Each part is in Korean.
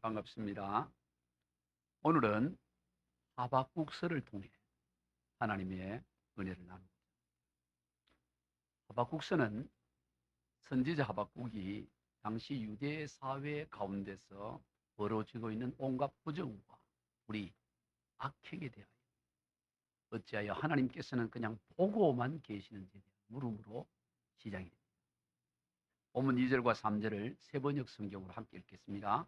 반갑습니다. 오늘은 하박국서를 통해 하나님의 은혜를 나눕니다. 하박국서는 선지자 하박국이 당시 유대 사회 가운데서 벌어지고 있는 온갖 부정과 불의, 악행에 대하여 어찌하여 하나님께서는 그냥 보고만 계시는지에 대한 물음으로 시작이 됩니다. 본문 2절과 3절을 세번역 성경으로 함께 읽겠습니다.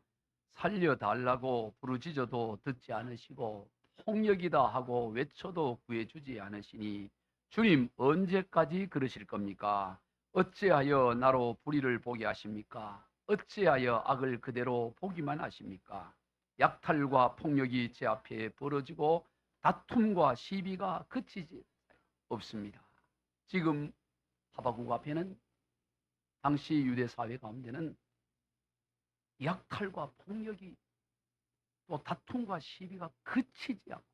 살려달라고 부르짖어도 듣지 않으시고 폭력이다 하고 외쳐도 구해주지 않으시니 주님 언제까지 그러실 겁니까? 어찌하여 나로 불의를 보게 하십니까? 어찌하여 악을 그대로 보기만 하십니까? 약탈과 폭력이 제 앞에 벌어지고 다툼과 시비가 그치지 없습니다. 지금 하박국 앞에는 당시 유대 사회 가운데는 약탈과 폭력이 또 다툼과 시비가 그치지 않고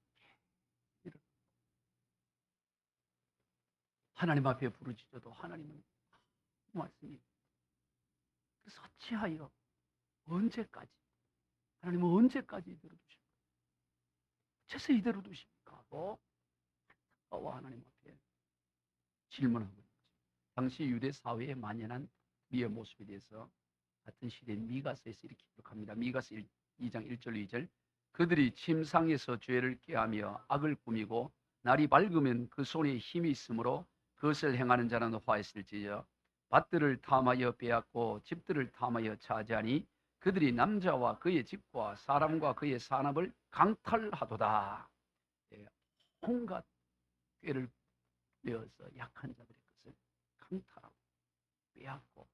하나님 앞에 부르짖어도 하나님은 말씀이 그래서 어찌하여 언제까지 하나님은 언제까지 이대로 두십니까? 어째서 이대로 두십니까? 하고 하나님 앞에 질문하고 있는 거죠. 당시 유대 사회에 만연한 우리의 모습에 대해서 같은 시대인 미가서에서 이렇게 기록합니다. 미가서 2장 1절 2절 그들이 침상에서 죄를 꾀하며 악을 꾸미고 날이 밝으면 그 손에 힘이 있으므로 그것을 행하는 자는 화했을지여 밭들을 탐하여 빼앗고 집들을 탐하여 차지하니 그들이 남자와 그의 집과 사람과 그의 산업을 강탈하도다. 온갖 꾀를 내어서 약한 자들의 것을 강탈하고 빼앗고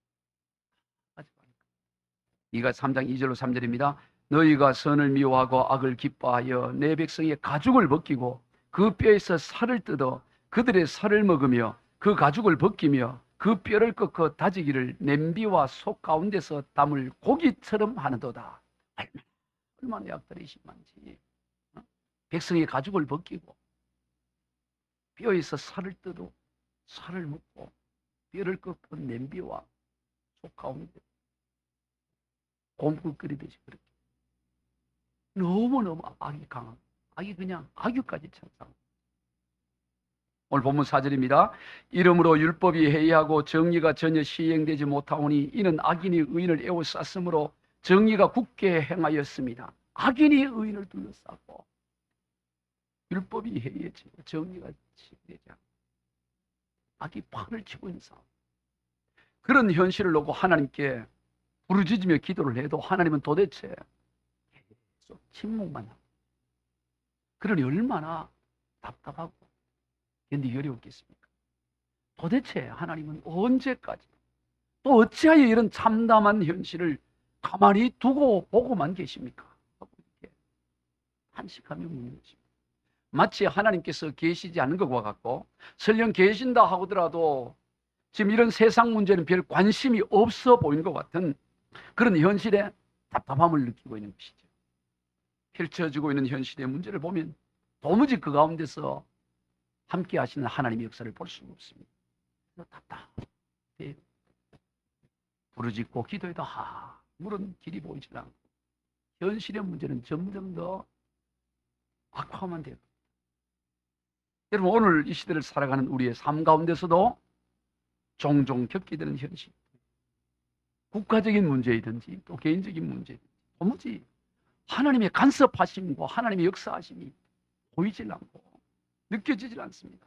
이가 3장 2절로 3절입니다. 너희가 선을 미워하고 악을 기뻐하여 내 백성의 가죽을 벗기고 그 뼈에서 살을 뜯어 그들의 살을 먹으며 그 가죽을 벗기며 그 뼈를 꺾어 다지기를 냄비와 속 가운데서 담을 고기처럼 하는도다. 얼마나 약들이 심한지. 백성의 가죽을 벗기고 뼈에서 살을 뜯어 살을 먹고 뼈를 꺾어 냄비와 속 가운데 곰국 끓이듯이 그렇게 너무너무 악이 강한 악이 그냥 악유까지 찬상. 오늘 본문 4절입니다. 이러므로 율법이 해이하고 정의가 전혀 시행되지 못하오니 이는 악인이 의인을 에워쌌으므로 정의가 굳게 행하였습니다. 악인이 의인을 둘러싸고 율법이 해이해지고 정의가 시행되지 않고 악이 판을 치고 있는 상황. 그런 현실을 놓고 하나님께 부르짖으며 기도를 해도 하나님은 도대체 계속 침묵만 하고 그러니 얼마나 답답하고 견디기 어려웠겠습니까? 도대체 하나님은 언제까지 또 어찌하여 이런 참담한 현실을 가만히 두고 보고만 계십니까? 이렇게 한식하며 묻는 것입니다. 마치 하나님께서 계시지 않는 것과 같고 설령 계신다 하더라도 지금 이런 세상 문제는 별 관심이 없어 보이는 것 같은 그런 현실에 답답함을 느끼고 있는 것이죠. 펼쳐지고 있는 현실의 문제를 보면 도무지 그 가운데서 함께 하시는 하나님의 역사를 볼 수가 없습니다. 답답해. 부르짖고 기도해도 아무런 길이 보이질 않고 현실의 문제는 점점 더 악화만 되고 여러분 오늘 이 시대를 살아가는 우리의 삶 가운데서도 종종 겪게 되는 현실 국가적인 문제이든지 또 개인적인 문제이든지 도무지 하나님의 간섭하심과 하나님의 역사하심이 보이질 않고 느껴지질 않습니다.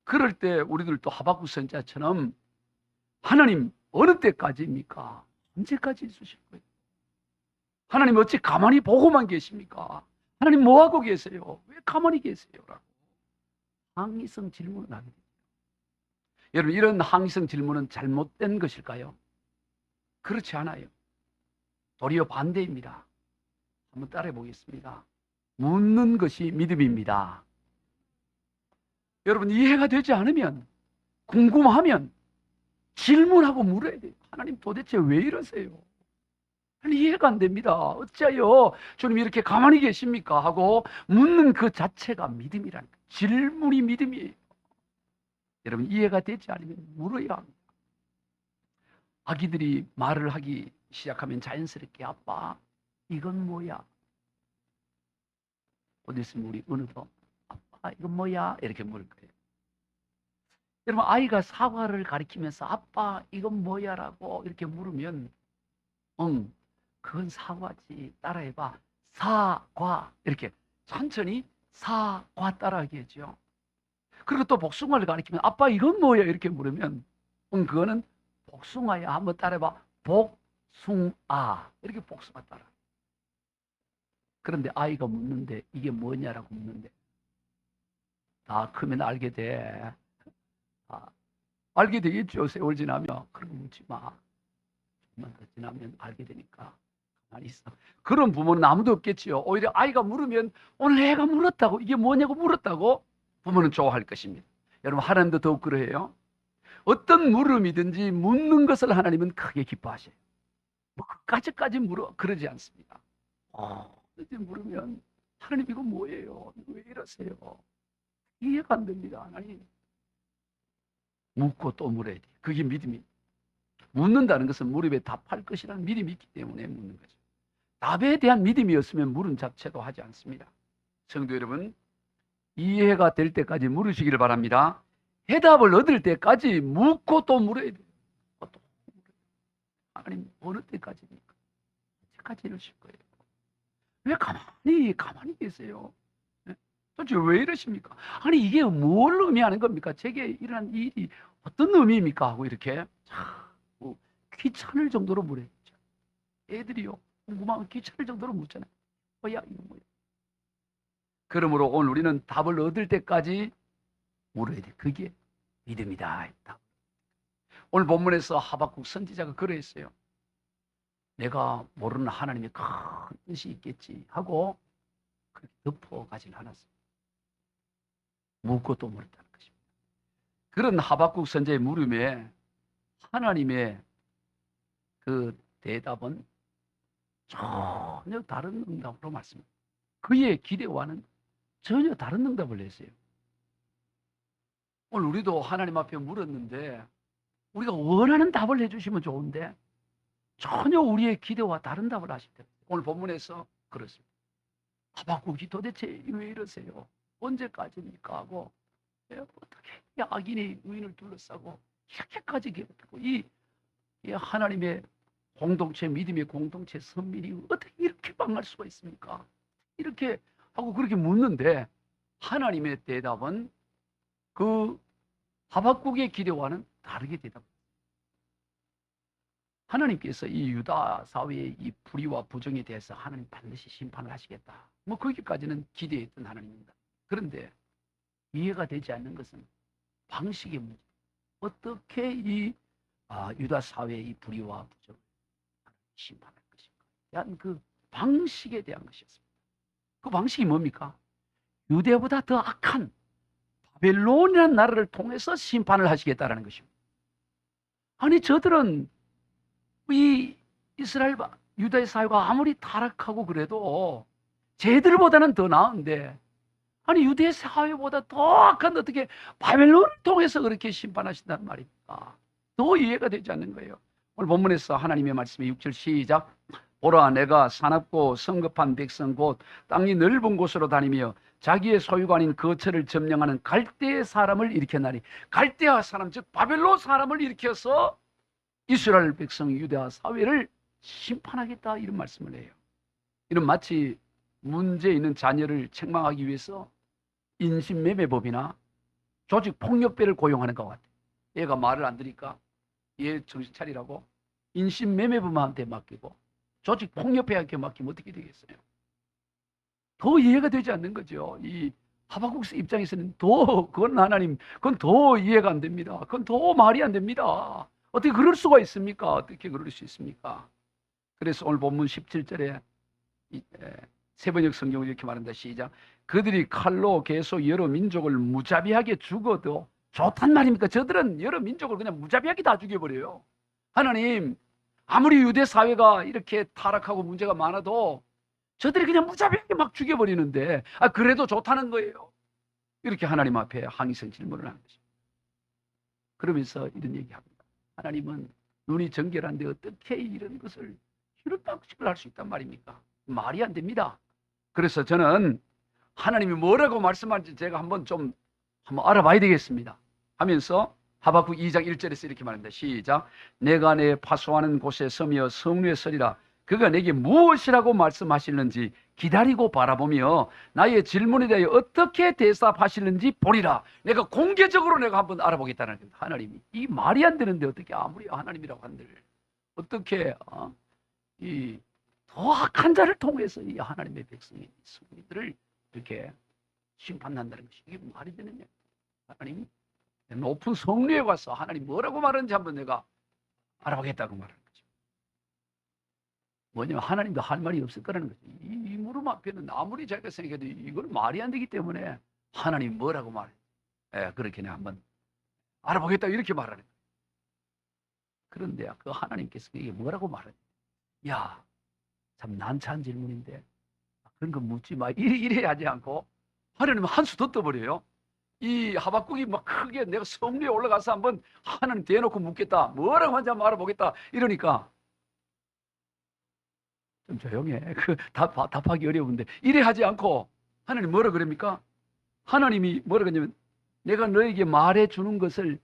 그럴 때 우리들도 하박국 선지자처럼 하나님 어느 때까지입니까? 언제까지 있으실 거예요? 하나님 어찌 가만히 보고만 계십니까? 하나님 뭐하고 계세요? 왜 가만히 계세요? 라고 항의성 질문을 하게 됩니다. 여러분 이런 항의성 질문은 잘못된 것일까요? 그렇지 않아요. 도리어 반대입니다. 한번 따라해 보겠습니다. 묻는 것이 믿음입니다. 여러분 이해가 되지 않으면 궁금하면 질문하고 물어야 돼요. 하나님 도대체 왜 이러세요? 아니, 이해가 안 됩니다. 어찌하여 주님 이렇게 가만히 계십니까? 하고 묻는 그 자체가 믿음이라는 거예요. 질문이 믿음이에요. 여러분 이해가 되지 않으면 물어야 합니다. 아기들이 말을 하기 시작하면 자연스럽게 아빠 이건 뭐야? 곧 있으면 우리 어느덧 아빠 이건 뭐야? 이렇게 물을 거예요. 여러분, 아이가 사과를 가리키면서 아빠 이건 뭐야? 라고 이렇게 물으면 응, 그건 사과지. 따라해봐. 사과. 이렇게 천천히 사과 따라하겠죠. 그리고 또 복숭아를 가리키면 아빠 이건 뭐야? 이렇게 물으면 응, 그거는 복숭아야. 한번 따라해봐. 복숭아. 이렇게 복숭아 따라. 그런데 아이가 묻는데 이게 뭐냐라고 묻는데 다 크면 알게 돼. 알게 되겠죠. 세월 지나면. 그런 거 묻지 마. 조금만 더 지나면 알게 되니까 가만히 있어. 그런 부모는 아무도 없겠지요. 오히려 아이가 물으면 오늘 애가 물었다고 이게 뭐냐고 물었다고 부모는 좋아할 것입니다. 여러분, 하나님도 더욱 그러해요. 어떤 물음이든지 묻는 것을 하나님은 크게 기뻐하셔요. 뭐 그까지까지 물어 그러지 않습니다. 이제 물으면 하나님 이거 뭐예요? 왜 이러세요? 이해가 안 됩니다. 하나님. 묻고 또 물어야 돼. 그게 믿음이. 묻는다는 것은 무릎에 답할 것이라는 믿음이 있기 때문에 묻는 거죠. 답에 대한 믿음이었으면 물음 자체도 하지 않습니다. 성도 여러분, 이해가 될 때까지 물으시기를 바랍니다. 해답을 얻을 때까지 묻고 또 물어야 돼요. 또 물어요. 하나님 어느 때까지입니까? 언제까지 이러실 거예요? 왜 가만히 계세요? 도대체 왜 이러십니까? 아니 이게 뭘 의미하는 겁니까? 제게 일어난 일이 어떤 의미입니까? 하고 이렇게 자꾸 귀찮을 정도로 물어요. 애들이요 궁금하면 귀찮을 정도로 묻잖아요. 뭐야 이거 뭐야? 그러므로 오늘 우리는 답을 얻을 때까지 물어야 돼. 그게 믿음이다 했다. 오늘 본문에서 하박국 선지자가 그러했어요. 내가 모르는 하나님의 큰 뜻이 있겠지 하고 그렇게 덮어가진 않았어요. 묻고 또 물었다는 것입니다. 그런 하박국 선지자의 물음에 하나님의 그 대답은 전혀 다른 응답으로 말씀합니다. 그의 기대와는 전혀 다른 응답을 냈어요. 오늘 우리도 하나님 앞에 물었는데 우리가 원하는 답을 해주시면 좋은데 전혀 우리의 기대와 다른 답을 하실 때 오늘 본문에서 그렇습니다. 하박국이 도대체 왜 이러세요? 언제까지입니까? 하고 어떻게 악인이 의인을 둘러싸고 이렇게까지 괴롭히고 이 하나님의 공동체, 믿음의 공동체 선민이 어떻게 이렇게 망할 수가 있습니까? 이렇게 하고 그렇게 묻는데 하나님의 대답은 그 하박국의 기대와는 다르게 대답합니다. 하나님께서 이 유다 사회의 이 불의와 부정에 대해서 하나님 반드시 심판을 하시겠다. 뭐 거기까지는 기대했던 하나님입니다. 그런데 이해가 되지 않는 것은 방식의 문제. 어떻게 이 유다 사회의 이 불의와 부정을 심판할 것인가 대한 그 방식에 대한 것이었습니다. 그 방식이 뭡니까? 유대보다 더 악한 바벨론이라는 나라를 통해서 심판을 하시겠다는 것입니다. 아니 저들은 이 이스라엘 유다의 사회가 아무리 타락하고 그래도 쟤들보다는 더 나은데 아니 유대 사회보다 더 악한 어떻게 바벨론을 통해서 그렇게 심판하신다는 말입니까? 더 이해가 되지 않는 거예요. 오늘 본문에서 하나님의 말씀에 6절 시작. 보라 내가 사납고 성급한 백성 곧 땅이 넓은 곳으로 다니며 자기의 소유가 아닌 거처를 점령하는 갈대아 사람을 일으켰나니 갈대아 사람 즉 바벨론 사람을 일으켜서 이스라엘 백성 유대와 사회를 심판하겠다 이런 말씀을 해요. 이런 마치 문제 있는 자녀를 책망하기 위해서 인신매매법이나 조직폭력배를 고용하는 것 같아요. 얘가 말을 안 들으니까 얘 정신 차리라고 인신매매범한테 맡기고 조직폭력배한테 맡기면 어떻게 되겠어요? 더 이해가 되지 않는 거죠. 이 하박국 입장에서는 그건 하나님, 그건 더 이해가 안 됩니다. 그건 더 말이 안 됩니다. 어떻게 그럴 수가 있습니까? 어떻게 그럴 수 있습니까? 그래서 오늘 본문 17절에 세번역 성경을 이렇게 말한다. 시작. 그들이 칼로 계속 여러 민족을 무자비하게 죽어도 좋단 말입니까? 저들은 여러 민족을 그냥 무자비하게 다 죽여버려요. 하나님, 아무리 유대 사회가 이렇게 타락하고 문제가 많아도 저들이 그냥 무자비하게 막 죽여버리는데 그래도 좋다는 거예요. 이렇게 하나님 앞에 항의성 질문을 하는 것입니다. 그러면서 이런 얘기합니다. 하나님은 눈이 정결한데 어떻게 이런 것을 이런 방식을 할 수 있단 말입니까? 말이 안 됩니다. 그래서 저는 하나님이 뭐라고 말씀하는지 제가 한번 알아봐야 되겠습니다 하면서 하박국 2장 1절에서 이렇게 말합니다. 시작. 내가 내 파수하는 곳에 서며 성루에 서리라. 그가 내게 무엇이라고 말씀하시는지 기다리고 바라보며 나의 질문에 대해 어떻게 대답하시는지 보리라. 내가 공개적으로 내가 한번 알아보겠다는 겁니다. 하나님이 이 말이 안 되는데 어떻게 아무리 하나님이라고 한들 어떻게 이 더 악한 자를 통해서 이 하나님의 백성의 성리들을 이렇게 심판한다는 것이 이게 말이 되느냐. 하나님 높은 성리에 가서 하나님 뭐라고 말하는지 한번 내가 알아보겠다고 말하는 거죠. 뭐냐면 하나님도 할 말이 없을 거라는 거죠. 이 물음 앞에는 아무리 자기가 생각해도 이건 말이 안 되기 때문에 하나님 뭐라고 말해. 그렇게 내가 한번 알아보겠다 이렇게 말하는 거예요. 그런데 그 하나님께서 이게 뭐라고 말하냐. 야, 참 난처한 질문인데 그런 거 묻지 마. 이래 하지 않고 하나님은 한 수 더 떠버려요. 이 하박국이 막 크게 내가 성리에 올라가서 한번 하나님 대놓고 묻겠다. 뭐라고 하는지 한번 알아보겠다. 이러니까 좀 조용해. 답하기 어려운데 이래 하지 않고 하나님 뭐라 그럽니까? 하나님이 뭐라 그러냐면 내가 너에게 말해 주는 것을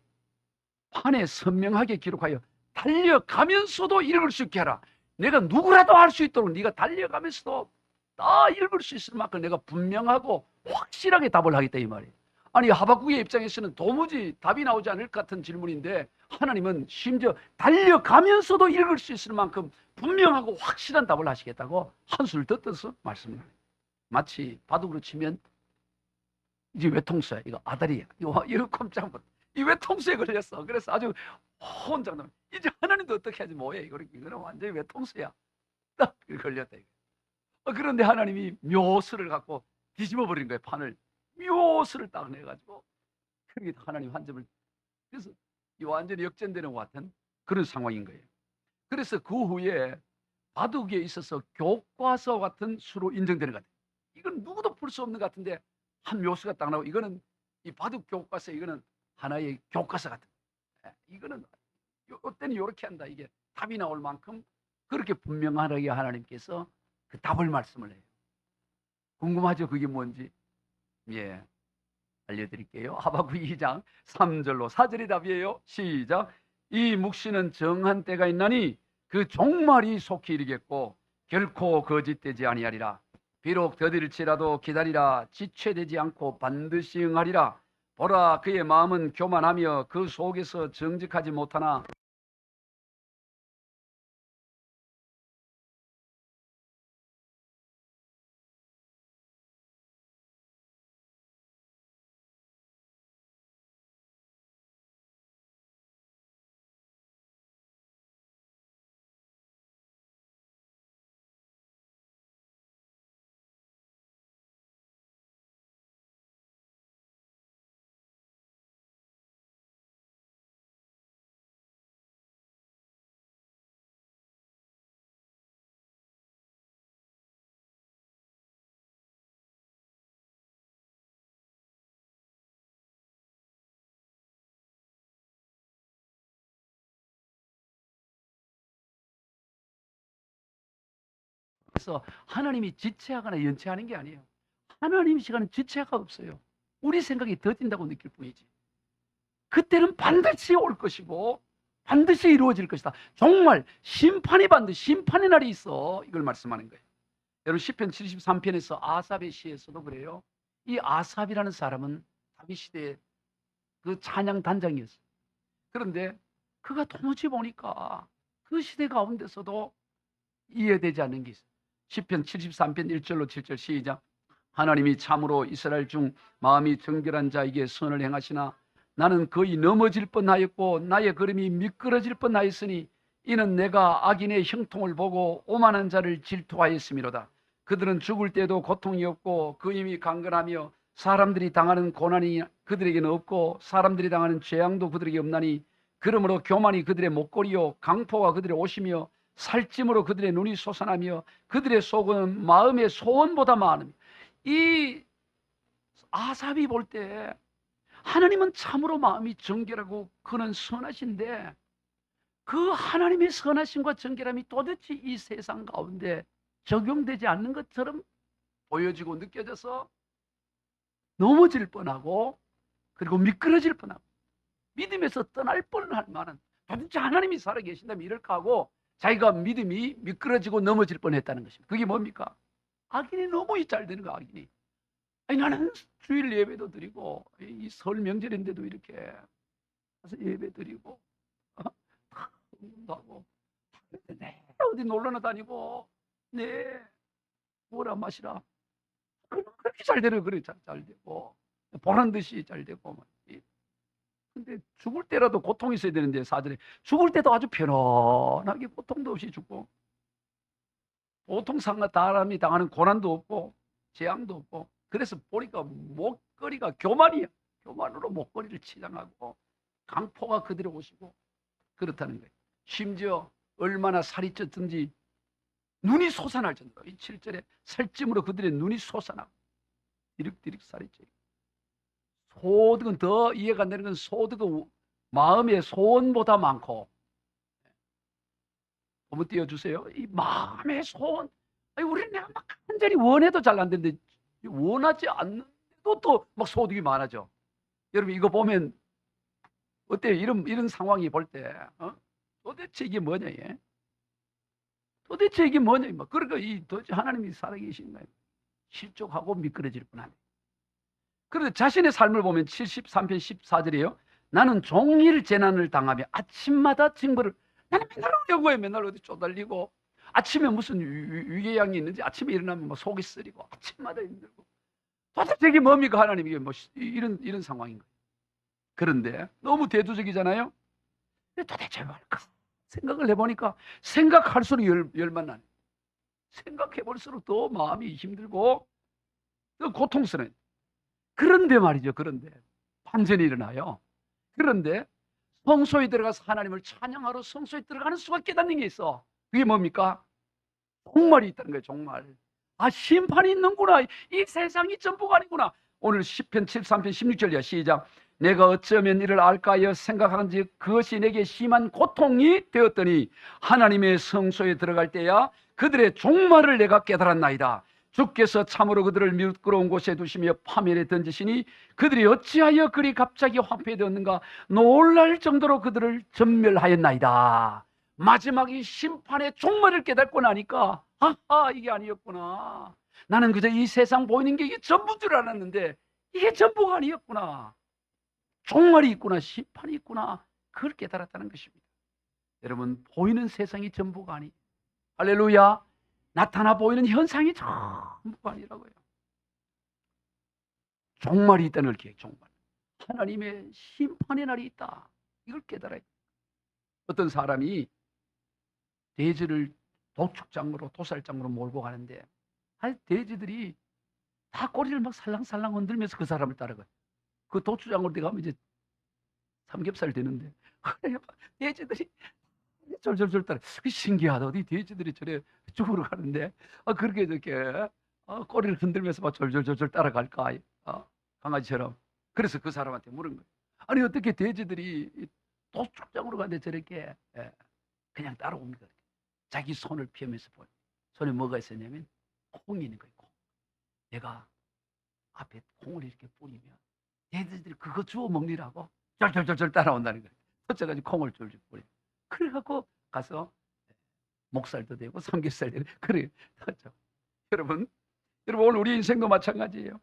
판에 선명하게 기록하여 달려가면서도 읽을 수 있게 하라. 내가 누구라도 할 수 있도록 네가 달려가면서도 다 읽을 수 있을 만큼 내가 분명하고 확실하게 답을 하겠다 이 말이에요. 아니 하박국의 입장에서는 도무지 답이 나오지 않을 것 같은 질문인데 하나님은 심지어 달려가면서도 읽을 수 있을 만큼 분명하고 확실한 답을 하시겠다고 한술 더 떠서 말씀을 해요. 마치 바둑으로 치면 이제 외통수야. 이거 아다리야. 이거 꼼짝 못. 이 외통수에 걸렸어. 그래서 아주 혼장난. 이제 하나님도 어떻게 하지 뭐해. 이거는 완전히 외통수야. 딱 걸렸다. 그런데 하나님이 묘수를 갖고 뒤집어 버린 거예요. 판을. 묘수를 딱 내가지고 그게 하나님 한 점을. 그래서 이 완전히 역전되는 것 같은 그런 상황인 거예요. 그래서 그 후에 바둑에 있어서 교과서 같은 수로 인정되는 것 같아요. 이건 누구도 풀 수 없는 것 같은데 한 묘수가 딱 나오고 이거는 이 바둑 교과서 이거는 하나의 교과서 같은 이거는 이때는 이렇게 한다. 이게 답이 나올 만큼 그렇게 분명하게 하나님께서 그 답을 말씀을 해요. 궁금하죠? 그게 뭔지? 예, 알려드릴게요. 하박국 2장 3절로 4절이 답이에요. 시작. 이 묵시는 정한 때가 있나니 그 종말이 속히 이르겠고 결코 거짓되지 아니하리라. 비록 더딜지라도 기다리라. 지체되지 않고 반드시 응하리라. 보라, 그의 마음은 교만하며 그 속에서 정직하지 못하나 그래서 하나님이 지체하거나 연체하는 게 아니에요. 하나님 시간은 지체가 없어요. 우리 생각이 더딘다고 느낄 뿐이지. 그때는 반드시 올 것이고 반드시 이루어질 것이다. 정말 심판의 날이 있어. 이걸 말씀하는 거예요. 여러분 시편 73편에서 아삽의 시에서도 그래요. 이 아삽이라는 사람은 다윗 시대의 그 찬양 단장이었어요. 그런데 그가 도무지 보니까 그 시대 가운데서도 이해되지 않는 게 있어요. 시편 73편 1절로 7절 시작. 하나님이 참으로 이스라엘 중 마음이 정결한 자에게 선을 행하시나 나는 거의 넘어질 뻔하였고 나의 걸음이 미끄러질 뻔하였으니 이는 내가 악인의 형통을 보고 오만한 자를 질투하였음이로다. 그들은 죽을 때도 고통이 없고 그 힘이 강건하며 사람들이 당하는 고난이 그들에게는 없고 사람들이 당하는 재앙도 그들에게 없나니 그러므로 교만이 그들의 목걸이요 강포가 그들의 옷이며 살찜으로 그들의 눈이 솟아나며 그들의 속은 마음의 소원보다 많으며. 이 아삽이 볼 때 하나님은 참으로 마음이 정결하고 그는 선하신데 그 하나님의 선하심과 정결함이 도대체 이 세상 가운데 적용되지 않는 것처럼 보여지고 느껴져서 넘어질 뻔하고 그리고 미끄러질 뻔하고 믿음에서 떠날 뻔할 만한, 도대체 하나님이 살아계신다면 이럴까 하고 자기가 믿음이 미끄러지고 넘어질 뻔했다는 것입니다. 그게 뭡니까? 악인이 너무 잘 되는 거. 악인이 아니 나는 주일 예배도 드리고 이 설 명절인데도 이렇게 가서 예배 드리고 다 하고 네, 어디 놀러나 다니고 네 뭐라 마시라 그렇게 잘 되는 그래 잘 되고 보란 듯이 잘 되고 근데 죽을 때라도 고통이 있어야 되는데 사전에 죽을 때도 아주 편안하게 고통도 없이 죽고 보통 사람이 당하는 고난도 없고 재앙도 없고 그래서 보니까 목걸이가 교만이야. 교만으로 목걸이를 치장하고 강포가 그대로 오시고 그렇다는 거예요. 심지어 얼마나 살이 쪘든지 눈이 솟아날 정도로 이 7절에 살찜으로 그들의 눈이 솟아나고 디륵디륵 살이 쪄요. 소득은 더 이해가 안 되는 건 소득은 마음의 소원보다 많고 한번 띄워주세요. 이 마음의 소원. 아니, 우리는 내가 막 간절히 원해도 잘 안 되는데 원하지 않는데도 또 막 소득이 많아져. 여러분 이거 보면 어때요? 이런 상황이 볼 때 도대체 이게 뭐냐? 얘? 도대체 이게 뭐냐? 그러니까 도대체 하나님이 살아계신 거예요. 실족하고 미끄러질 뻔하네. 그런데 자신의 삶을 보면 73편 14절이에요. 나는 종일 재난을 당하며 아침마다 징벌을 나는 맨날 어려운 거예요. 맨날 어디 쪼달리고 아침에 무슨 위궤양이 있는지 아침에 일어나면 뭐 속이 쓰리고 아침마다 힘들고 도대체 이게 뭡니까? 하나님 이게 뭐 이런 상황인 거예요. 그런데 너무 대두적이잖아요. 도대체 뭘까? 생각을 해보니까 생각할수록 열만 나네. 생각해볼수록 더 마음이 힘들고 더 고통스러워요. 그런데 말이죠. 그런데 반전이 일어나요. 그런데 성소에 들어가서 하나님을 찬양하러 성소에 들어가는 수가 깨닫는 게 있어. 그게 뭡니까? 종말이 있다는 거예요. 종말. 아, 심판이 있는구나. 이 세상이 전부가 아니구나. 오늘 10편 73편 16절이야. 시작. 내가 어쩌면 이를 알까 하여 생각한지 그것이 내게 심한 고통이 되었더니 하나님의 성소에 들어갈 때야 그들의 종말을 내가 깨달았나이다. 주께서 참으로 그들을 미끄러운 곳에 두시며 파멸에 던지시니 그들이 어찌하여 그리 갑자기 황폐되었는가 놀랄 정도로 그들을 전멸하였나이다. 마지막이 심판의 종말을 깨닫고 나니까 하하 이게 아니었구나. 나는 그저 이 세상 보이는 게 이게 전부인 줄 알았는데 이게 전부가 아니었구나. 종말이 있구나. 심판이 있구나. 그걸 깨달았다는 것입니다. 여러분 보이는 세상이 전부가 아니. 할렐루야. 나타나 보이는 현상이 전부가 아니라고요. 종말이 있다는 걸 기억해. 종말. 하나님의 심판의 날이 있다. 이걸 깨달아야 돼. 어떤 사람이 돼지를 도축장으로 도살장으로 몰고 가는데 돼지들이 다 꼬리를 막 살랑살랑 흔들면서 그 사람을 따라가요. 그 도축장으로 가면 이제 삼겹살 되는데 돼지들이 절절절 따라. 신기하다. 어디 돼지들이 저래 죽으러 가는데 그렇게 이렇게 꼬리를 흔들면서 막 절절절절 따라갈까? 강아지처럼. 그래서 그 사람한테 물은 거예요. 아니 어떻게 돼지들이 도축장으로 가는데 저렇게 그냥 따라옵니까? 자기 손을 피하면서 보여. 손에 뭐가 있었냐면 콩이 있는 거예요. 콩. 내가 앞에 콩을 이렇게 뿌리면 돼지들이 그거 주워 먹느라고 절절절절 따라온다는 거예요. 터쳐가지고 콩을 줄줄 뿌려. 그래갖고 가서 목살도 되고 삼겹살 되고 그래. 여러분 오늘 우리 인생도 마찬가지예요.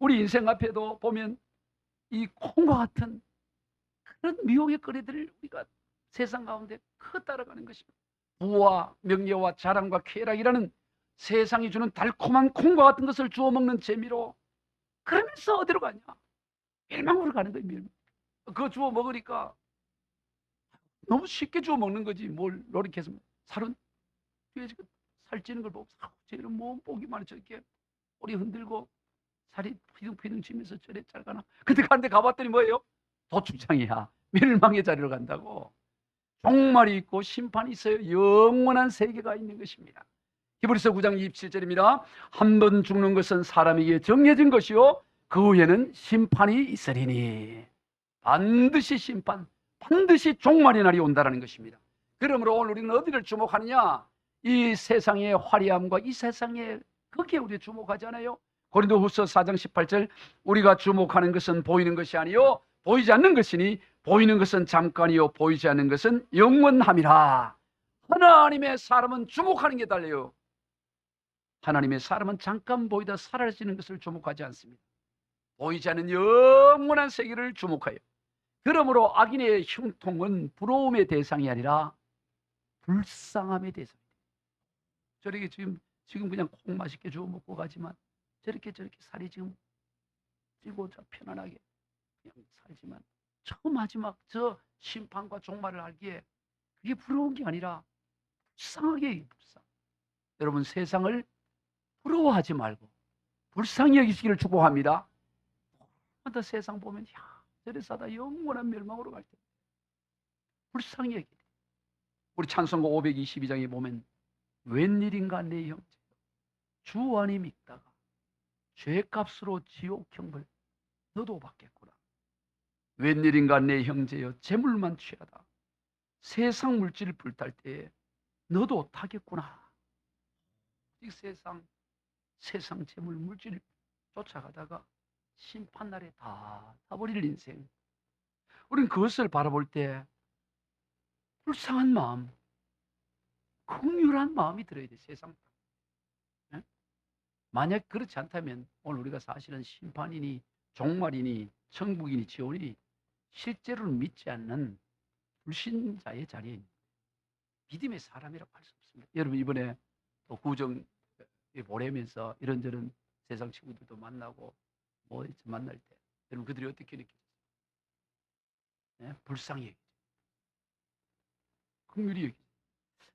우리 인생 앞에도 보면 이 콩과 같은 그런 미혹의 거리들을 우리가 세상 가운데 따라가는 것입니다. 부와 명예와 자랑과 쾌락이라는 세상이 주는 달콤한 콩과 같은 것을 주워 먹는 재미로 그러면서 어디로 가냐? 멸망으로 가는 거예요. 멸망. 그거 주워 먹으니까 너무 쉽게 주워 먹는 거지. 뭘 노력해서 살은 뒤에 지금 살찌는 걸 보고 쟤는 뭐 보기만 저렇게 꼬리 흔들고 살이 피둥피둥 치면서 저래 잘 가나? 근데 가는데 가봤더니 뭐예요? 도축장이야. 멸망의 자리로 간다고. 종말이 있고 심판이 있어요. 영원한 세계가 있는 것입니다. 히브리서 9장 27절입니다. 한 번 죽는 것은 사람에게 정해진 것이요 그 후에는 심판이 있으리니. 반드시 심판, 반드시 종말의 날이 온다는 것입니다. 그러므로 오늘 우리는 어디를 주목하느냐? 이 세상의 화려함과 이 세상의 거기에 우리 주목하잖아요. 고린도후서 4장 18절 우리가 주목하는 것은 보이는 것이 아니요 보이지 않는 것이니 보이는 것은 잠깐이요 보이지 않는 것은 영원함이라. 하나님의 사람은 주목하는 게 달려요. 하나님의 사람은 잠깐 보이다 사라지는 것을 주목하지 않습니다. 보이지 않는 영원한 세계를 주목하여. 그러므로 악인의 형통은 부러움의 대상이 아니라 불쌍함의 대상입니다. 저렇게 지금 그냥 콩 맛있게 주워 먹고 가지만 저렇게 살이 지금 찌고 편안하게 그냥 살지만 저 마지막 저 심판과 종말을 알기에 그게 부러운 게 아니라 불쌍하게 불쌍. 여러분 세상을 부러워하지 말고 불쌍히 여기시기를 축복합니다. 더 세상 보면 저래 사다 영원한 멸망으로 갈 때 불쌍히 여기리. 우리 찬송가 522장에 보면 웬일인가 내 형제 주 안에 믿다가 죄값으로 지옥형벌 너도 받겠구나. 웬일인가 내 형제여 재물만 취하다 세상 물질을 불탈 때에 너도 타겠구나. 이 세상 재물 물질을 쫓아가다가 심판날에 다 타버릴 인생. 우리는 그것을 바라볼 때 불쌍한 마음, 긍휼한 마음이 들어야 돼. 세상. 네? 만약 그렇지 않다면 오늘 우리가 사실은 심판이니 종말이니 천국이니 지옥이니 실제로는 믿지 않는 불신자의 자리에 있는 믿음의 사람이라고 할 수 없습니다. 여러분 이번에 또 구정 보내면서 이런저런 세상 친구들도 만나고 뭐 만날 때 여러분 그들이 어떻게 느끼세요? 네? 불쌍히 여기죠. 긍휼히 여기죠.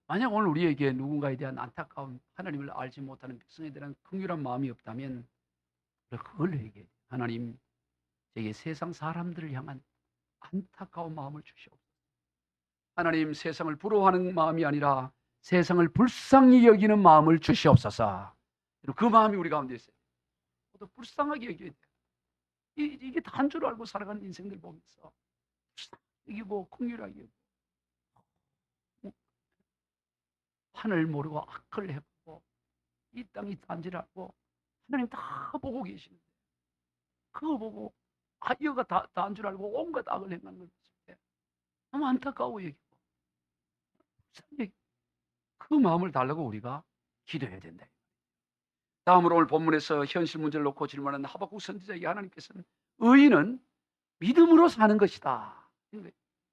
만약 오늘 우리에게 누군가에 대한 안타까운 하나님을 알지 못하는 백성에 대한 긍휼한 마음이 없다면 그걸 얘기해요. 하나님 제게 세상 사람들을 향한 안타까운 마음을 주시옵소서. 하나님 세상을 부러워하는 마음이 아니라 세상을 불쌍히 여기는 마음을 주시옵소서. 그 마음이 우리 가운데 있어요. 또 불쌍하게 여겨야 돼요. 이게 단 줄 알고 살아가는 인생들 보면서 여기고 긍휼하게 여기고 하늘 모르고 악을 해보고 이 땅이 단지라고 하나님 다 보고 계시는데 그거 보고 여가 다한 줄 알고 온갖 악을 행하는 걸 봤을 때 너무 안타까워 여기고 그 마음을 달라고 우리가 기도해야 된다. 다음으로 오늘 본문에서 현실 문제를 놓고 질문하는 하박국 선지자에게 하나님께서는 의인은 믿음으로 사는 것이다.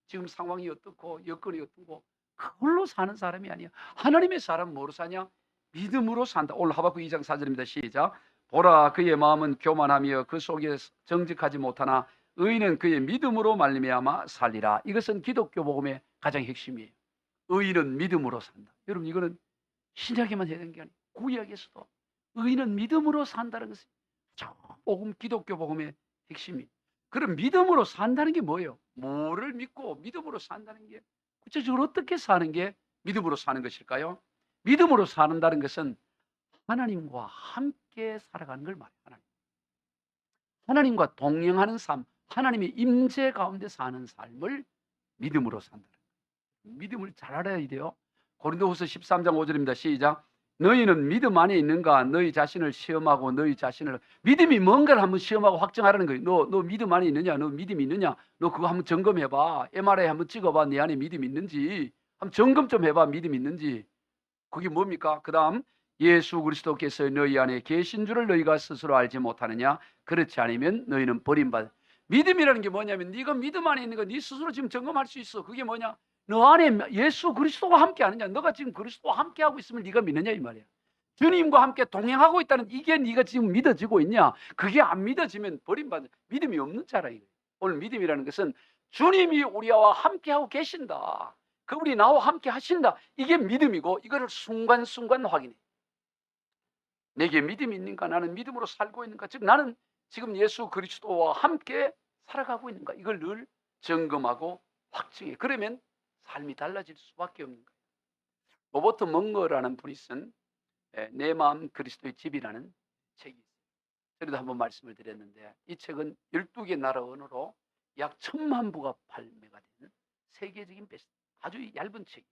지금 상황이 어떻고 여건이 어떻고 그걸로 사는 사람이 아니야. 하나님의 사람은 뭐로 사냐? 믿음으로 산다. 오늘 하박국 2장 4절입니다. 시작. 보라 그의 마음은 교만하며 그 속에 정직하지 못하나 의인은 그의 믿음으로 말미암아 살리라. 이것은 기독교 복음의 가장 핵심이에요. 의인은 믿음으로 산다. 여러분 이거는 신약에만 해야 되는 게 아니에요. 구약에서도 의인은 믿음으로 산다는 것은 복음 기독교 복음의 핵심이에요. 그럼 믿음으로 산다는 게 뭐예요? 뭐를 믿고 믿음으로 산다는 게 구체적으로 어떻게 사는 게 믿음으로 사는 것일까요? 믿음으로 사는다는 것은 하나님과 함께 살아가는 걸 말해요. 하나님과 동행하는 삶, 하나님의 임재 가운데 사는 삶을 믿음으로 산다. 믿음을 잘 알아야 돼요. 고린도후서 13장 5절입니다. 시작. 너희는 믿음 안에 있는가? 너희 자신을 시험하고 너희 자신을 믿음이 뭔가를 한번 시험하고 확정하라는 거예요. 너 믿음 안에 있느냐? 너 믿음이 있느냐? 너 그거 한번 점검해봐. MRI 한번 찍어봐. 내 안에 믿음이 있는지 한번 점검 좀 해봐. 믿음이 있는지. 그게 뭡니까? 그 다음 예수 그리스도께서 너희 안에 계신 줄을 너희가 스스로 알지 못하느냐? 그렇지 않으면 너희는 버림받아. 믿음이라는 게 뭐냐면 네가 믿음 안에 있는 거 네 스스로 지금 점검할 수 있어. 그게 뭐냐? 너 안에 예수 그리스도와 함께 하느냐? 너가 지금 그리스도와 함께 하고 있으면 네가 믿느냐 이 말이야. 주님과 함께 동행하고 있다는 이게 네가 지금 믿어지고 있냐? 그게 안 믿어지면 버림받는 믿음이 없는 자라 이거예요. 오늘 믿음이라는 것은 주님이 우리와 함께 하고 계신다. 그분이 나와 함께 하신다. 이게 믿음이고 이거를 순간순간 확인해. 내게 믿음이 있는가? 나는 믿음으로 살고 있는가? 즉 나는 지금 예수 그리스도와 함께 살아가고 있는가? 이걸 늘 점검하고 확증해. 그러면 삶이 달라질 수밖에 없는 거예요. 로버트 멍거라는 분이 쓴 내 마음 그리스도의 집이라는 책이 있어요. 저도 한번 말씀을 드렸는데 이 책은 12개 나라 언어로 약 1000만 부가 발매가 된 세계적인 베스트 아주 얇은 책이에요.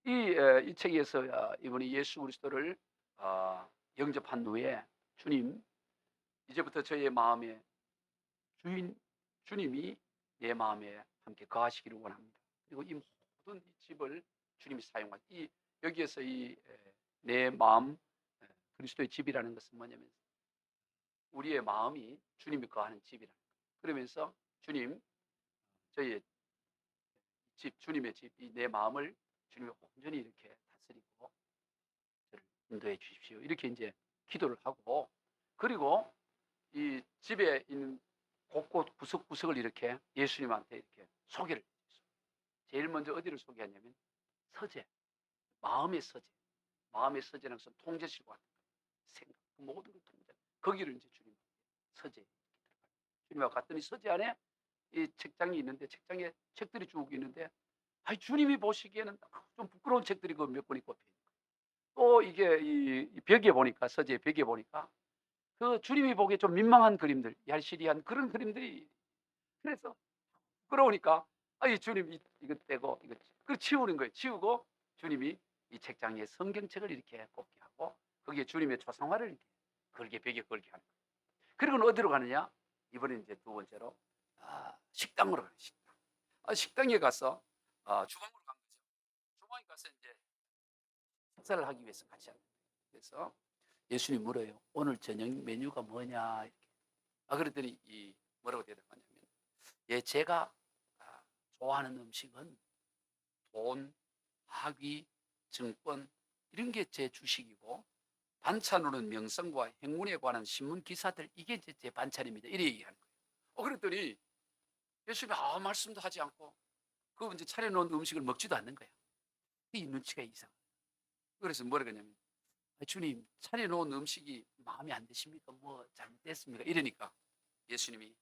이 책에서 이분이 예수 그리스도를 영접한 후에 주님, 이제부터 저의 마음에 주님이 내 마음에 함께 거하시기를 원합니다. 그리고 이 모든 이 집을 주님이 사용하시. 여기에서 내 마음, 그리스도의 집이라는 것은 뭐냐면 우리의 마음이 주님이 거하는 집이라는 거예요. 그러면서 주님, 저희의 집, 주님의 집, 이 내 마음을 주님이 온전히 이렇게 다스리고 저를 인도해 주십시오. 이렇게 이제 기도를 하고, 그리고 이 집에 있는 곳곳 구석구석을 이렇게 예수님한테 이렇게 소개를 해줬어요. 제일 먼저 어디를 소개하냐면 서재, 마음의 서재. 마음의 서재라는 것은 통제실과 같은 거예요. 생각, 모든 걸 통제. 거기를 이제 주님 서재. 주님하고 갔더니 서재 안에 이 책장이 있는데 책장에 책들이 쭉 있는데 주님이 보시기에는 좀 부끄러운 책들이 그 몇 권이 꼽혀 있는 거예요. 또 이게 이 벽에 보니까 서재 벽에 보니까 그 주님이 보기에 좀 민망한 그림들, 얄시리한 그런 그림들이. 그래서 부끄러우니까 이 주님 이거 떼고 이거 그 치우는 거예요. 치우고 주님이 이 책장에 성경책을 이렇게 꽂게 하고 거기에 주님의 초상화를 이렇게 걸게 벽에 걸게 하는 거예요. 그리고 어디로 가느냐? 이번에 이제 두 번째로 식당으로 가는 식당. 식당에 가서 주방으로 간 거죠. 주방에 가서 이제 식사를 하기 위해서 같이 하는 거예요. 그래서 예수님 물어요. 오늘 저녁 메뉴가 뭐냐? 이렇게. 그랬더니 뭐라고 대답하냐면, 제가 좋아하는 음식은 돈, 학위, 증권 이런 게 제 주식이고 반찬으로는 명성과 행운에 관한 신문 기사들 이게 이제 제 반찬입니다. 이렇게 얘기하는 거예요. 그랬더니 예수님이 아무 말씀도 하지 않고 그 이제 차려놓은 음식을 먹지도 않는 거야. 이 눈치가 이상. 그래서 뭐라 그러냐면, 주님 차려놓은 음식이 마음에 안 드십니까? 뭐 잘못됐습니까? 이러니까 예수님이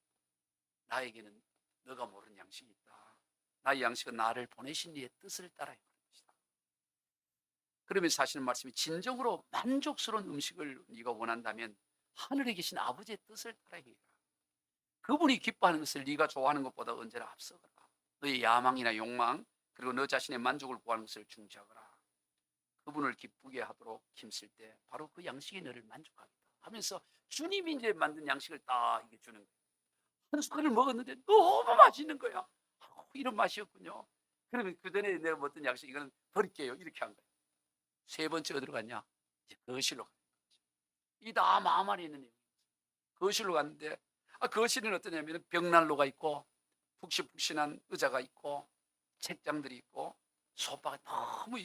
나에게는 너가 모르는 양식이 있다. 나의 양식은 나를 보내신 이의 뜻을 따라야 하는 것이다. 그러면서 하시는 말씀이 진정으로 만족스러운 음식을 네가 원한다면 하늘에 계신 아버지의 뜻을 따라야 해라. 그분이 기뻐하는 것을 네가 좋아하는 것보다 언제나 앞서거라. 너의 야망이나 욕망 그리고 너 자신의 만족을 구하는 것을 중지하거라. 그분을 기쁘게 하도록 힘쓸 때 바로 그 양식이 너를 만족하겠다 하면서 주님이 이제 만든 양식을 딱 이게 주는 거예요. 한 숟갈을 먹었는데 너무 맛있는 거야. 이런 맛이었군요. 그러면 그 전에 내가 먹던 양식 이거는 버릴게요. 이렇게 한 거예요. 세 번째 어디로 갔냐? 이제 거실로 가는 거죠. 이 다 마음 안에 있는 내용. 거실로 갔는데 거실은 어떠냐면 벽난로가 있고 푹신푹신한 의자가 있고 책장들이 있고 소파가 너무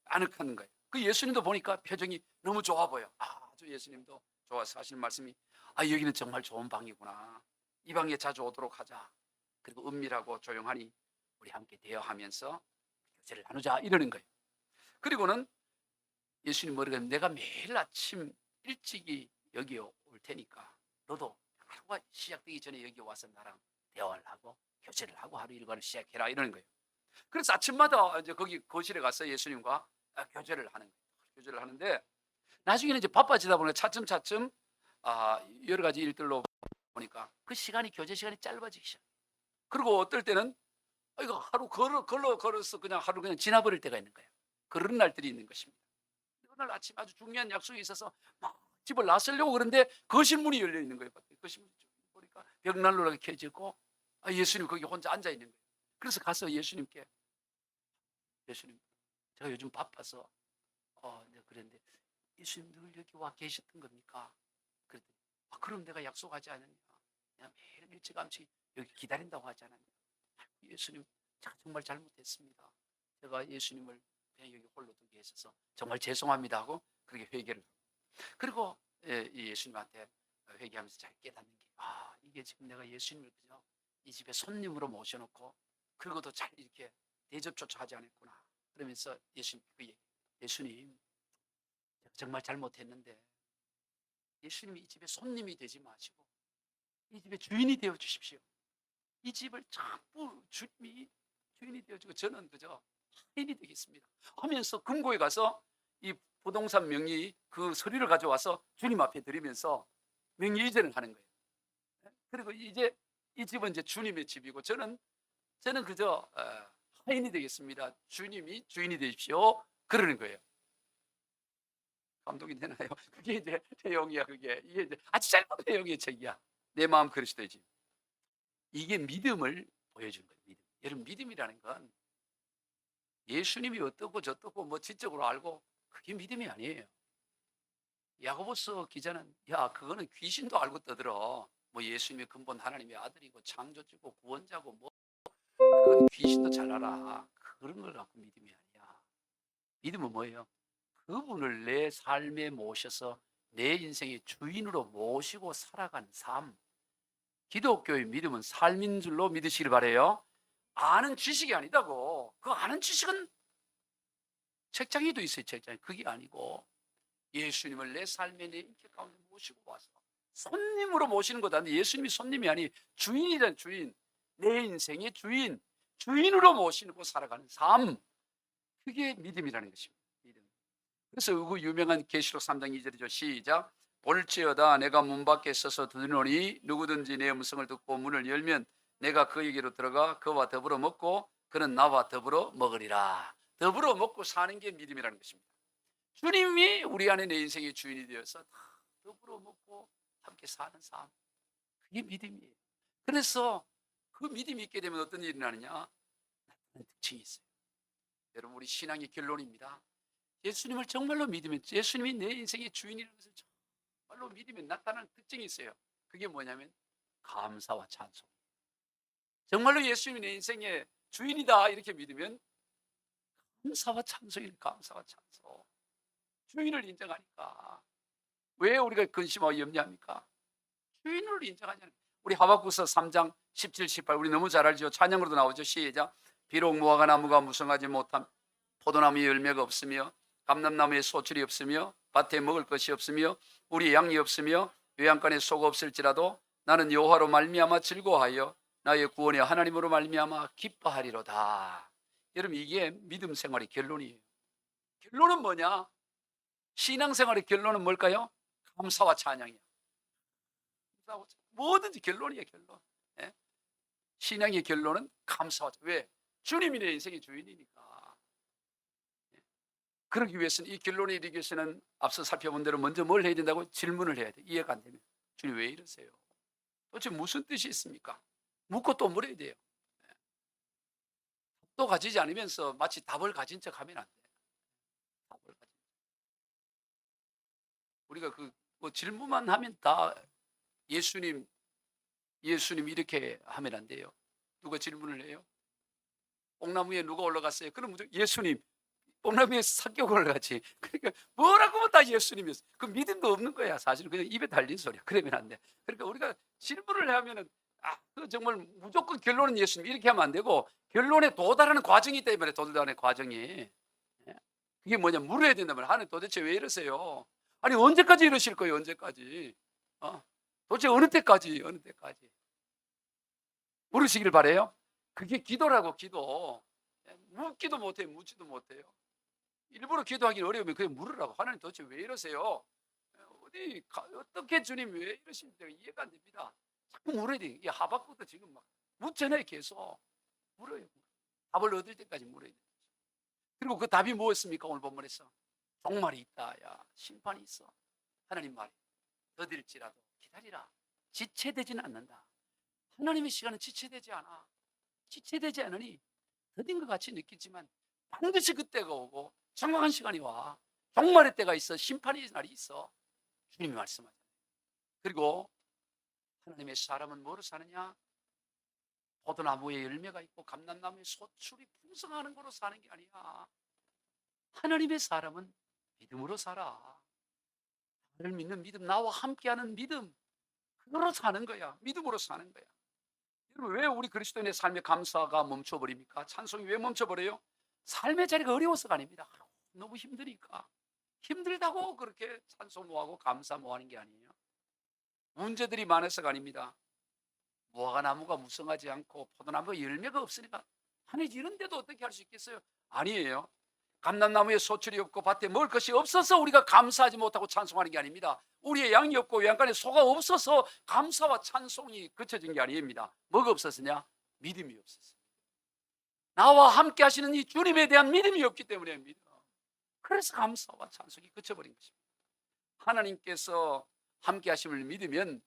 아늑한 거예요. 그 예수님도 보니까 표정이 너무 좋아 보여. 아주 예수님도 좋아서 하시는 말씀이 여기는 정말 좋은 방이구나. 이 방에 자주 오도록 하자. 그리고 은밀하고 조용하니 우리 함께 대화하면서 교제를 나누자 이러는 거예요. 그리고는 예수님 뭐라고 하면 내가 매일 아침 일찍이 여기 올 테니까 너도 하루가 시작되기 전에 여기 와서 나랑 대화를 하고 교제를 하고 하루 일과를 시작해라 이러는 거예요. 그래서 아침마다 이제 거기 거실에 가서 예수님과 교제를 하는 거예요. 교제를 하는데 나중에는 이제 바빠지다 보니까 차츰차츰 여러 가지 일들로 보니까 그 시간이 교제 시간이 짧아지기 시작. 그리고 어떨 때는 이거 하루 걸어서 그냥 하루 그냥 지나버릴 때가 있는 거예요. 그런 날들이 있는 것입니다. 그날 아침 아주 중요한 약속이 있어서 막 집을 나서려고 그러는데 거실 문이 열려 있는 거예요. 거실 문이 보니까 벽난로가 켜지고 예수님 거기 혼자 앉아 있는 거예요. 그래서 가서 예수님께 예수님 제가 요즘 바빠서 그랬는데 예수님 늘 여기 와 계셨던 겁니까? 그랬더니 그럼 내가 약속하지 않았냐? 내가 매일 일찌감치 여기 기다린다고 하지 않았냐? 예수님 제가 정말 잘못했습니다. 제가 예수님을 그냥 여기 홀로 두게 했어서 정말 죄송합니다 하고 그렇게 회개를 하고 그리고 예수님한테 회개하면서 잘 깨닫는 게 이게 지금 내가 예수님을 그저 이 집에 손님으로 모셔놓고 그리고도 잘 이렇게 대접조차 하지 않았구나. 그러면서 예수님 제가 정말 잘못했는데 예수님이 이 집에 손님이 되지 마시고 이 집의 주인이 되어 주십시오. 이 집을 전부 주님이 주인이 되어주고 저는 그저 하인이 되겠습니다 하면서 금고에 가서 이 부동산 명의 그 서류를 가져와서 주님 앞에 드리면서 명의 이전을 하는 거예요. 그리고 이제 이 집은 이제 주님의 집이고 저는 그저 하인이 되겠습니다. 주님이 주인이 되십시오. 그러는 거예요. 감동이 되나요? 그게 이제 내용이야. 이게 이제 아주 짧은 내용의 책이야. 내 마음 그리스도지. 이게 믿음을 보여주는 거예요. 믿음. 여러분, 믿음이라는 건 예수님이 어떻고 저떻고 뭐 지적으로 알고 그게 믿음이 아니에요. 야고보서 기자는 그거는 귀신도 알고 떠들어. 뭐 예수님의 근본 하나님의 아들이고 창조주고 구원자고 뭐 그건 귀신도 잘 알아. 그런 걸 갖고 믿음이 아니야. 믿음은 뭐예요? 그분을 내 삶에 모셔서 내 인생의 주인으로 모시고 살아가는 삶. 기독교의 믿음은 삶인 줄로 믿으시길 바래요. 아는 지식이 아니다고. 그 아는 지식은 책장에도 있어요. 책장에. 그게 아니고 예수님을 내 삶의 내 인격 가운데 모시고 와서 손님으로 모시는 거다. 근데 예수님이 손님이 아니 주인이란 주인. 내 인생의 주인. 주인으로 모시고 살아가는 삶. 그게 믿음이라는 것입니다. 믿음. 그래서 그 유명한 계시록 3장 2절이죠. 시작. 볼지어다 내가 문 밖에 서서 두드리노니 누구든지 내 음성을 듣고 문을 열면 내가 그에게로 들어가 그와 더불어 먹고 그는 나와 더불어 먹으리라. 더불어 먹고 사는 게 믿음이라는 것입니다. 주님이 우리 안에 내 인생의 주인이 되어서 더불어 먹고 함께 사는 삶. 그게 믿음이에요. 그래서 그 믿음이 있게 되면 어떤 일이 나느냐? 나타나는 특징이 있어요. 여러분, 우리 신앙의 결론입니다. 예수님을 정말로 믿으면, 예수님이 내 인생의 주인이라는 것을 정말로 믿으면 나타나는 특징이 있어요. 그게 뭐냐면 감사와 찬송. 정말로 예수님이 내 인생의 주인이다 이렇게 믿으면 감사와 찬송이에요. 감사와 찬송. 주인을 인정하니까. 왜 우리가 근심하고 염려합니까? 주인을 인정하잖아요. 우리 하박국서 3장 17, 18 우리 너무 잘 알죠. 찬양으로도 나오죠. 시작. 비록 무화과 나무가 무성하지 못함, 포도나무에 열매가 없으며 감람나무에 소출이 없으며 밭에 먹을 것이 없으며 우리 양이 없으며 외양간에 소가 없을지라도 나는 여호와로 말미암아 즐거워하여 나의 구원의 하나님으로 말미암아 기뻐하리로다. 여러분, 이게 믿음 생활의 결론이에요. 결론은 뭐냐? 신앙생활의 결론은 뭘까요? 감사와 찬양이야. 뭐든지 결론이에요. 결론. 예? 신앙의 결론은 감사와 찬양. 왜? 주님이 내 인생의 주인이니까. 예? 그러기 위해서는, 이 결론에 이르기 위해서는 앞서 살펴본 대로 먼저 뭘 해야 된다고? 질문을 해야 돼. 이해가 안 되면 주님 왜 이러세요? 도대체 무슨 뜻이 있습니까? 묻고 또 물어야 돼요. 예? 또 가지지 않으면서 마치 답을 가진 척 하면 안 돼. 답을 가진 척. 우리가 뭐 질문만 하면 다 예수님 이렇게 하면 안 돼요. 누가 질문을 해요? 뽕나무에 누가 올라갔어요? 그럼 무조건 예수님. 뽕나무에 삭개가 올라갔지. 그러니까 뭐라고 하면 다 예수님이었어. 그 믿음도 없는 거야. 사실은 그냥 입에 달린 소리야. 그러면 안 돼. 그러니까 우리가 질문을 하면은 그 정말 무조건 결론은 예수님 이렇게 하면 안 되고, 결론에 도달하는 과정이 있다 이 말이에요. 도달하는 과정이. 예? 그게 뭐냐? 물어야 된단 말이에요. 하나님 도대체 왜 이러세요? 아니 언제까지 이러실 거예요? 언제까지? 도대체 어느 때까지? 물으시길 바래요. 그게 기도라고. 기도. 묻기도 못해요. 묻지도 못해요. 일부러 기도하기는 어려우면 그냥 물으라고. 하나님 도대체 왜 이러세요? 어떻게 주님 왜 이러시는지 이해가 안 됩니다. 자꾸 물어야 돼. 이 하박국도 지금 막 묻잖아요. 계속 물어요. 답을 얻을 때까지 물어야 돼. 그리고 그 답이 뭐였습니까? 오늘 본문에서 종말이 있다. 심판이 있어. 하나님 말 더딜지라도 기다리라. 지체되지는 않는다. 하나님의 시간은 지체되지 않아. 지체되지 않으니 더딘 것 같이 느끼지만 반드시 그때가 오고 정확한 시간이 와. 종말의 때가 있어. 심판의 날이 있어. 주님이 말씀하잖아요. 그리고 하나님의 사람은 뭐로 사느냐? 포도나무에 열매가 있고 감람나무에 소출이 풍성하는 거로 사는 게 아니야. 하나님의 사람은 믿음으로 살아. 나를 믿는 믿음, 나와 함께하는 믿음, 그거로 사는 거야. 믿음으로 사는 거야. 여러분, 왜 우리 그리스도인의 삶의 감사가 멈춰버립니까? 찬송이 왜 멈춰버려요? 삶의 자리가 어려워서가 아닙니다. 너무 힘드니까. 힘들다고 그렇게 찬송 뭐하고 감사 뭐하는 게 아니에요. 문제들이 많아서가 아닙니다. 무화과 나무가 무성하지 않고 포도나무가 열매가 없으니까 하나님 이런데도 어떻게 할 수 있겠어요? 아니에요. 감람나무에 소출이 없고 밭에 먹을 것이 없어서 우리가 감사하지 못하고 찬송하는 게 아닙니다. 우리의 양이 없고 외양간에 소가 없어서 감사와 찬송이 그쳐진 게 아닙니다. 뭐가 없었느냐? 믿음이 없었어요. 나와 함께 하시는 이 주님에 대한 믿음이 없기 때문입니다. 그래서 감사와 찬송이 그쳐버린 것입니다. 하나님께서 함께 하심을 믿으면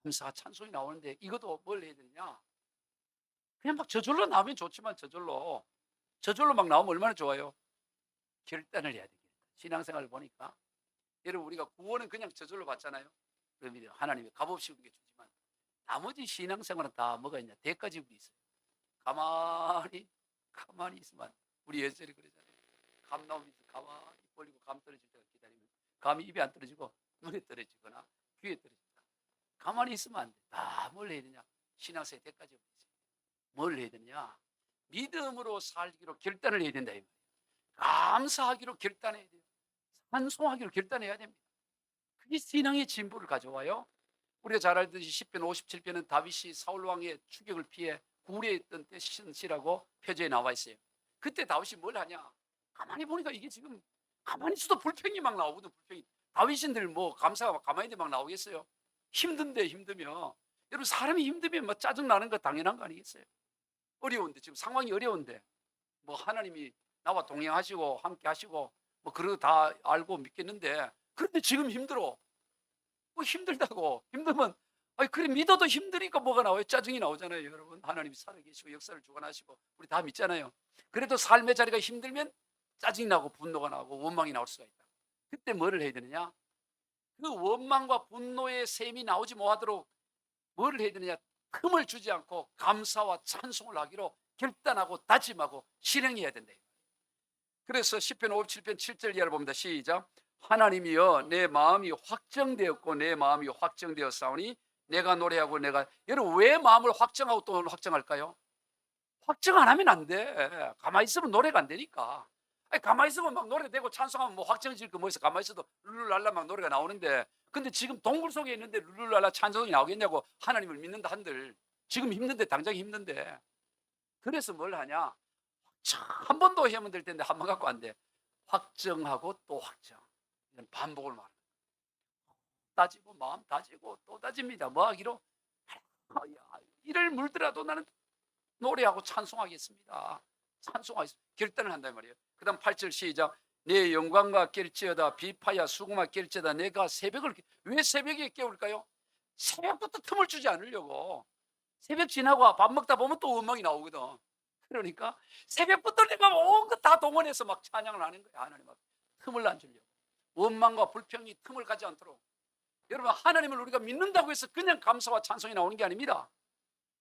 감사와 찬송이 나오는데, 이것도 뭘 해야 되느냐? 그냥 막 저절로 나오면 좋지만, 저절로 막 나오면 얼마나 좋아요? 결단을 해야 돼요. 신앙생활을 보니까, 여러분, 우리가 구원은 그냥 저절로 받잖아요. 그러면 하나님이 값없이 우리에게 주지만, 나머지 신앙생활은 다 뭐가 있냐? 대가 지불이 있어요. 가만히 있으면, 우리 예전에 그러잖아요. 감 나오면 가만히 벌리고 감 떨어질 때가 기다리면, 감이 입에 안 떨어지고 눈에 떨어지거나 귀에 떨어진다. 가만히 있으면 안 돼. 뭘 해야 되냐? 신앙생활 대가 지불이 있어요. 뭘 해야 되냐? 믿음으로 살기로 결단을 해야 된다. 감사하기로 결단해야 돼요. 찬송하기로 결단해야 됩니다. 그게 신앙의 진보를 가져와요. 우리가 잘 알듯이 시편 57편은 다윗이 사울 왕의 추격을 피해 굴에 있던 때 신시라고 표제에 나와 있어요. 그때 다윗이 뭘 하냐? 가만히 보니까 이게 지금 가만히 있어도 불평이 막 나오거든. 불평이. 다윗인들 뭐 감사가 가만히 막 나오겠어요? 힘든데, 힘들면, 여러분, 사람이 힘들면 뭐 짜증 나는 거 당연한 거 아니겠어요? 어려운데, 지금 상황이 어려운데, 뭐 하나님이 나와 동행하시고 함께 하시고 뭐 그런 거 다 알고 믿겠는데, 그런데 지금 힘들어. 뭐 힘들다고. 힘들면, 아니 그래, 믿어도 힘드니까 뭐가 나와요? 짜증이 나오잖아요. 여러분, 하나님이 살아계시고 역사를 주관하시고 우리 다 믿잖아요. 그래도 삶의 자리가 힘들면 짜증이 나고 분노가 나고 원망이 나올 수가 있다. 그때 뭐를 해야 되느냐? 그 원망과 분노의 셈이 나오지 못하도록 뭐를 해야 되느냐? 틈을 주지 않고 감사와 찬송을 하기로 결단하고 다짐하고 실행해야 된다. 그래서 시편 57편 7절 이하를 봅니다. 시작. 하나님이여, 내 마음이 확정되었고 내 마음이 확정되었사오니 내가 노래하고 내가. 여러분, 왜 마음을 확정하고 또 확정할까요? 확정 안 하면 안 돼. 가만히 있으면 노래가 안 되니까. 아니, 가만히 있으면 막 노래되고 찬송하면 뭐 확정질 거 뭐 있어. 가만히 있어도 룰루랄라 막 노래가 나오는데, 근데 지금 동굴 속에 있는데 룰루랄라 찬송이 나오겠냐고. 하나님을 믿는다 한들 지금 힘든데, 당장 힘든데. 그래서 뭘 하냐? 한 번 더 하면 될 텐데 한 번 갖고 안 돼. 확정하고 또 확정. 이런 반복을 말합니다. 따지고 마음 다지고 또 다집니다. 뭐 하기로? 이를 물더라도 나는 노래하고 찬송하겠습니다. 찬송하겠습니다. 결단을 한단 말이에요. 그 다음 8절 시작. 내 영광과 깰지어다 비파야 수고마 깰지어다. 내가 새벽을. 왜 새벽에 깨울까요? 새벽부터 틈을 주지 않으려고. 새벽 지나고 밥 먹다 보면 또 음악이 나오거든. 그러니까 새벽부터 내가 온 것 다 동원해서 막 찬양을 하는 거야. 하나님 앞에 틈을 안 주려고. 원망과 불평이 틈을 가지 않도록. 여러분, 하나님을 우리가 믿는다고 해서 그냥 감사와 찬송이 나오는 게 아닙니다.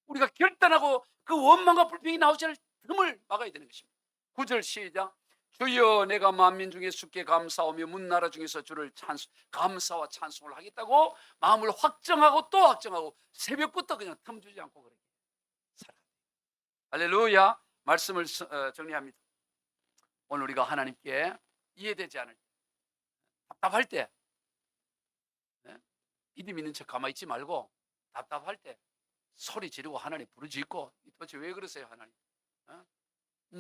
우리가 결단하고 그 원망과 불평이 나오지 않을 틈을 막아야 되는 것입니다. 9절 시작. 주여, 내가 만민 중에 주께 감사하며 문나라 중에서 주를 감사와 찬송을 하겠다고 마음을 확정하고 또 확정하고 새벽부터 그냥 틈 주지 않고 그렇게 살아요. 할렐루야. 말씀을 정리합니다. 오늘 우리가 하나님께 이해되지 않을 때, 답답할 때, 믿음 있는 척 가만히 있지 말고 답답할 때 소리 지르고 하나님 부르짖고, 도대체 왜 그러세요 하나님?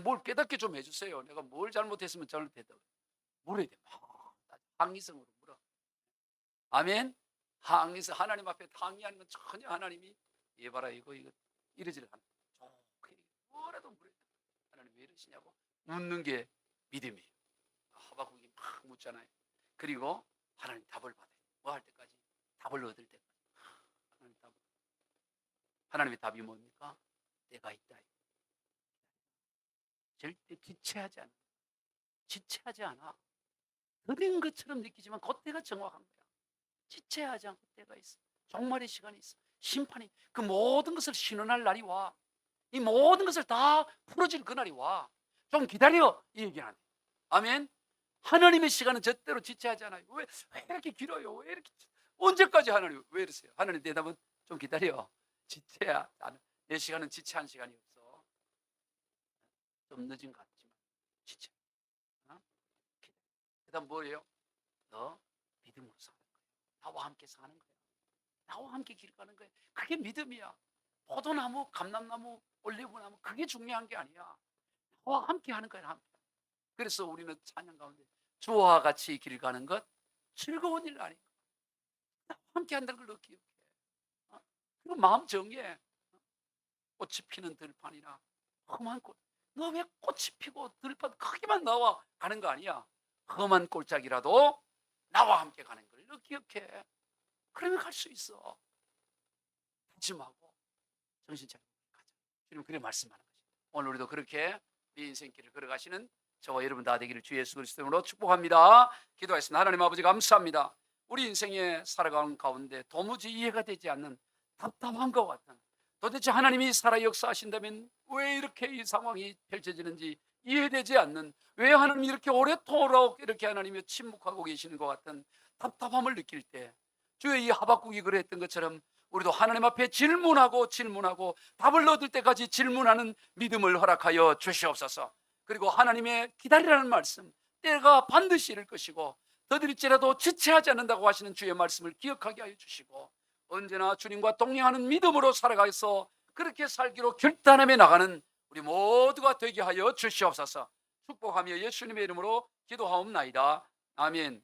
뭘 깨닫게 좀 해주세요. 내가 뭘 잘못했으면 잘못했다고 물어야 돼. 항의성으로 물어. 아멘. 항의성. 하나님 앞에 항의하는 건 전혀 하나님이 얘봐라 이거 이러지를 않아. 좋게 뭐라도 물어야 돼. 하나님 왜 이러시냐고 묻는 게 믿음이에요. 하박국이 막 묻잖아요. 그리고 하나님 답을 받아요. 뭐 할 때까지? 답을 얻을 때까지. 하나님의 답이 뭡니까? 때가 있다. 절대 지체하지 않아. 지체하지 않아. 더딘 것처럼 느끼지만 그때가 정확한 거야. 지체하지 않고 때가 있어. 종말의 시간이 있어. 심판이, 그 모든 것을 신원할 날이 와. 이 모든 것을 다 풀어질 그날이 와. 좀 기다려, 이 얘기는 안 돼. 아멘. 하나님의 시간은 절대로 지체하지 않아요. 왜 이렇게 길어요? 왜 이렇게 언제까지 하나님 왜 이러세요? 하나님 대답은 좀 기다려. 지체야. 내 시간은 지체한 시간이 없어. 좀 늦은 것 같지만 지체. 그다음 뭐예요? 너 믿음으로 사는 거야. 나와 함께 사는 거야. 나와 함께 길 가는 거야. 그게 믿음이야. 포도나무, 감람나무, 올리브나무 그게 중요한 게 아니야. 나와 함께 하는 거야. 함께. 그래서 우리는 찬양 가운데 주와 같이 길 가는 것 즐거운 일 아닌가. 나와 함께 한다는 걸 너 기억해. 그리고 마음 정해. 꽃이 피는 들판이나 험한 꼴. 너 왜 꽃이 피고 들판 크기만 나와 가는 거 아니야. 험한 꼴짝이라도 나와 함께 가는 걸 너 기억해. 그러면 갈 수 있어. 다짐하고 정신 차리고 가자. 주님 그래 말씀하는 거지. 오늘 우리도 그렇게 네 인생길을 걸어가시는 저와 여러분 다 되기를 주 예수 그리스도 이름으로 축복합니다. 기도하겠습니다. 하나님 아버지 감사합니다. 우리 인생에 살아가는 가운데 도무지 이해가 되지 않는 답답한 것 같은, 도대체 하나님이 살아 역사하신다면 왜 이렇게 이 상황이 펼쳐지는지 이해되지 않는, 왜 하나님이 이렇게 오래도록 이렇게 하나님이 침묵하고 계시는 것 같은 답답함을 느낄 때, 주의 이 하박국이 그랬던 것처럼 우리도 하나님 앞에 질문하고 답을 얻을 때까지 질문하는 믿음을 허락하여 주시옵소서. 그리고 하나님의 기다리라는 말씀, 때가 반드시 이를 것이고 더딜지라도 지체하지 않는다고 하시는 주의 말씀을 기억하게 하여 주시고, 언제나 주님과 동행하는 믿음으로 살아가서 그렇게 살기로 결단하며 나가는 우리 모두가 되게 하여 주시옵소서. 축복하며 예수님의 이름으로 기도하옵나이다. 아멘.